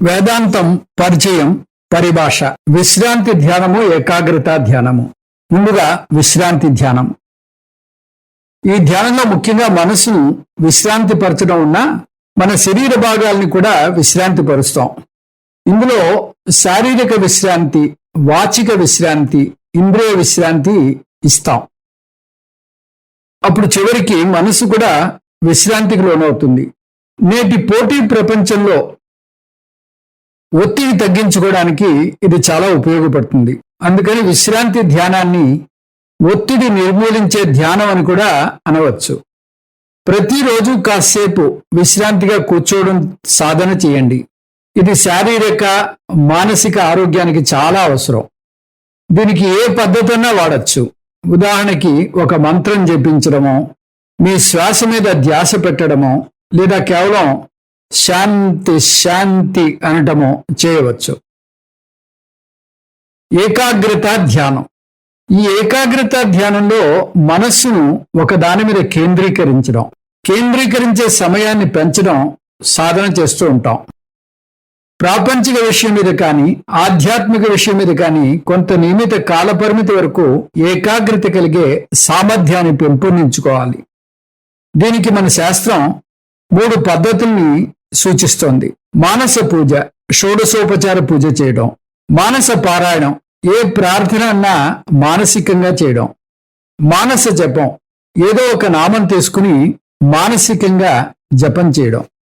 వేదాంతం పరిచయం పరిభాష. విశ్రాంతి ధ్యానము, ఏకాగ్రత ధ్యానము. ముందుగా విశ్రాంతి ధ్యానం. ఈ ధ్యానంలో ముఖ్యంగా మనసును విశ్రాంతి పరచడం ఉన్నా మన శరీర భాగాల్ని కూడా విశ్రాంతి పరుస్తాం. ఇందులో శారీరక విశ్రాంతి, వాచిక విశ్రాంతి, ఇంద్రియ విశ్రాంతి ఇస్తాం. అప్పుడు చివరికి మనసు కూడా విశ్రాంతికి లోనవుతుంది. నేటి పోటీ ప్రపంచంలో ఒత్తిడి తగ్గించుకోవడానికి ఇది చాలా ఉపయోగపడుతుంది. అందుకని విశ్రాంతి ధ్యానాన్ని ఒత్తిడి నిర్మూలించే ధ్యానం అని కూడా అనవచ్చు. ప్రతిరోజు కాసేపు విశ్రాంతిగా కూర్చోవడం సాధన చేయండి. ఇది శారీరక మానసిక ఆరోగ్యానికి చాలా అవసరం. దీనికి ఏ పద్ధతన్నా వాడచ్చు. ఉదాహరణకి ఒక మంత్రం జపించడమో, మీ శ్వాస మీద ధ్యాస పెట్టడమో, లేదా కేవలం శాంతి శాంతి అనటమో చేయవచ్చు. ఏకాగ్రత ధ్యానం. ఈ ఏకాగ్రత ధ్యానంలో మనస్సును ఒక దాని మీద కేంద్రీకరించే సమయాన్ని పెంచడం సాధన చేస్తూ ఉంటాం. ప్రాపంచిక విషయం మీద కానీ, ఆధ్యాత్మిక విషయం మీద కానీ కొంత నియమిత కాలపరిమితి వరకు ఏకాగ్రత కలిగే సామర్థ్యాన్ని పెంపొందించుకోవాలి. దీనికి మన శాస్త్రం 3 పద్ధతుల్ని సూచిస్తోంది. మానస పూజ, షోడశోపచార పూజ చేయడం. మానస పారాయణం, ఏ ప్రార్థన అన్నా మానసికంగా చేయడం. మానస జపం, ఏదో ఒక నామం తీసుకుని మానసికంగా జపం చేయడం.